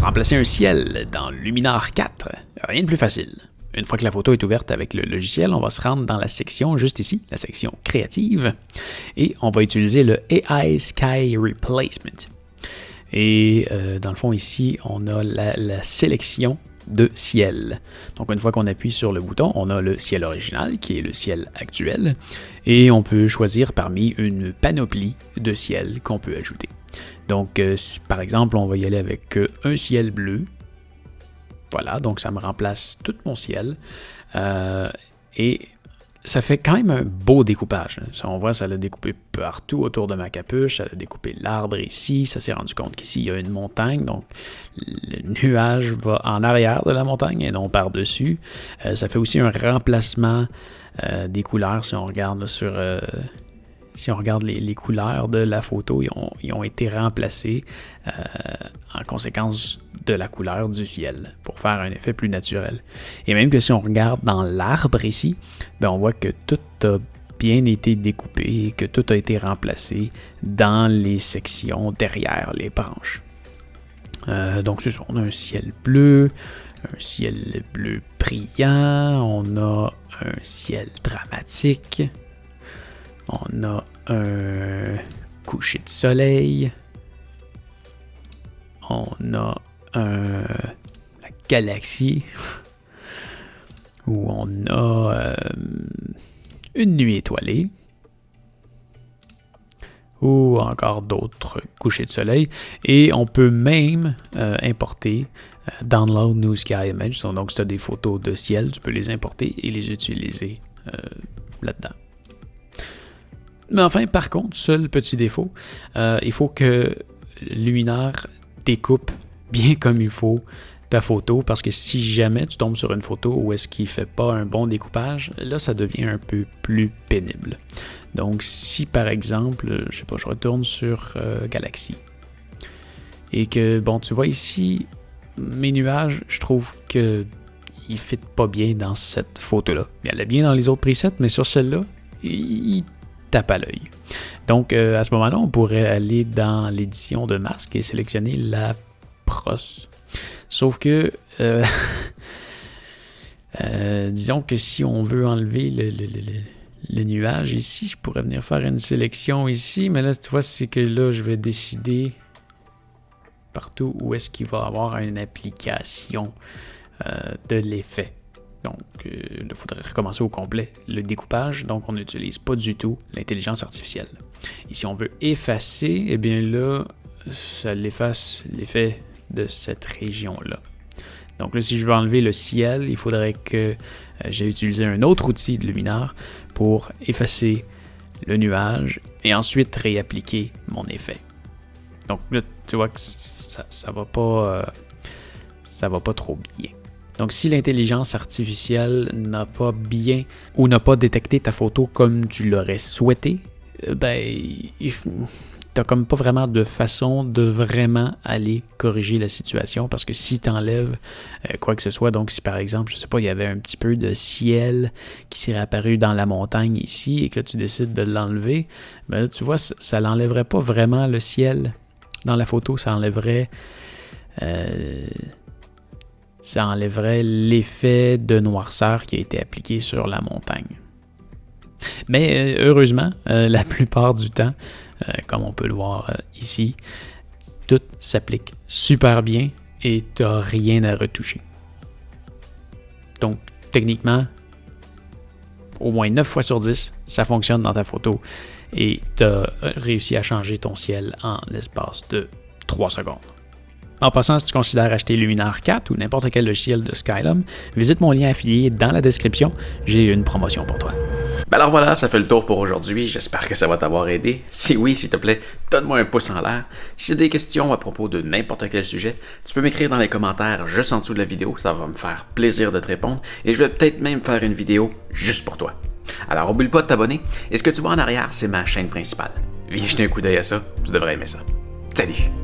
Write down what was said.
Remplacer un ciel dans Luminar 4, rien de plus facile. Une fois que la photo est ouverte avec le logiciel, on va se rendre dans la section juste ici, la section créative, et on va utiliser le AI Sky Replacement. Et dans le fond ici, on a la sélection de ciel. Donc une fois qu'on appuie sur le bouton, on a le ciel original qui est le ciel actuel et on peut choisir parmi une panoplie de ciel qu'on peut ajouter. Donc par exemple, on va y aller avec un ciel bleu. Voilà, donc ça me remplace tout mon ciel et ça fait quand même un beau découpage. Ça, on voit, ça l'a découpé partout autour de ma capuche, ça a découpé l'arbre ici, ça s'est rendu compte qu'ici il y a une montagne, donc le nuage va en arrière de la montagne et non par-dessus. Ça fait aussi un remplacement des couleurs, si on regarde là, sur... Si on regarde les couleurs de la photo, ils ont été remplacés en conséquence de la couleur du ciel pour faire un effet plus naturel. Et même que si on regarde dans l'arbre ici, ben on voit que tout a bien été découpé et que tout a été remplacé dans les sections derrière les branches. Donc c'est ça, on a un ciel bleu brillant, on a un ciel dramatique. On a un coucher de soleil. On a la galaxie. Où on a une nuit étoilée. Ou encore d'autres couchers de soleil. Et on peut même importer Download New Sky Image. Donc si tu as des photos de ciel, tu peux les importer et les utiliser là-dedans. Mais enfin, par contre, seul petit défaut, il faut que Luminar découpe bien comme il faut ta photo, parce que si jamais tu tombes sur une photo où est-ce qu'il ne fait pas un bon découpage, là, ça devient un peu plus pénible. Donc, si par exemple, je sais pas, je retourne sur Galaxy, et que, bon, tu vois ici, mes nuages, je trouve que ils ne fitent pas bien dans cette photo-là. Il allait bien dans les autres presets, mais sur celle-là, il tape à l'œil. Donc, à ce moment-là, on pourrait aller dans l'édition de masque et sélectionner la brosse. Sauf que, disons que si on veut enlever le nuage ici, je pourrais venir faire une sélection ici, mais là, tu vois, c'est que là, je vais décider partout où est-ce qu'il va y avoir une application de l'effet. Donc, il faudrait recommencer au complet le découpage. Donc, on n'utilise pas du tout l'intelligence artificielle. Et si on veut effacer, eh bien là, ça l'efface l'effet de cette région-là. Donc là, si je veux enlever le ciel, il faudrait que j'ai utilisé un autre outil de Luminar pour effacer le nuage et ensuite réappliquer mon effet. Donc là, tu vois que ça va pas trop bien. Donc, si l'intelligence artificielle n'a pas bien ou n'a pas détecté ta photo comme tu l'aurais souhaité, ben, t'as comme pas vraiment de façon de vraiment aller corriger la situation, parce que si tu enlèves quoi que ce soit, donc si par exemple, je sais pas, il y avait un petit peu de ciel qui s'est réapparu dans la montagne ici et que là tu décides de l'enlever, ben là, tu vois, ça l'enlèverait pas vraiment le ciel dans la photo, ça enlèverait l'effet de noirceur qui a été appliqué sur la montagne. Mais heureusement, la plupart du temps, comme on peut le voir ici, tout s'applique super bien et tu n'as rien à retoucher. Donc, techniquement, au moins 9 fois sur 10, ça fonctionne dans ta photo et tu as réussi à changer ton ciel en l'espace de 3 secondes. En passant, si tu considères acheter Luminar 4 ou n'importe quel logiciel de Skylum, visite mon lien affilié dans la description, j'ai une promotion pour toi. Ben alors voilà, ça fait le tour pour aujourd'hui, j'espère que ça va t'avoir aidé. Si oui, s'il te plaît, donne-moi un pouce en l'air. Si tu as des questions à propos de n'importe quel sujet, tu peux m'écrire dans les commentaires juste en dessous de la vidéo, ça va me faire plaisir de te répondre et je vais peut-être même faire une vidéo juste pour toi. Alors oublie pas de t'abonner, et ce que tu vois en arrière, c'est ma chaîne principale. Viens jeter un coup d'œil à ça, tu devrais aimer ça. Salut!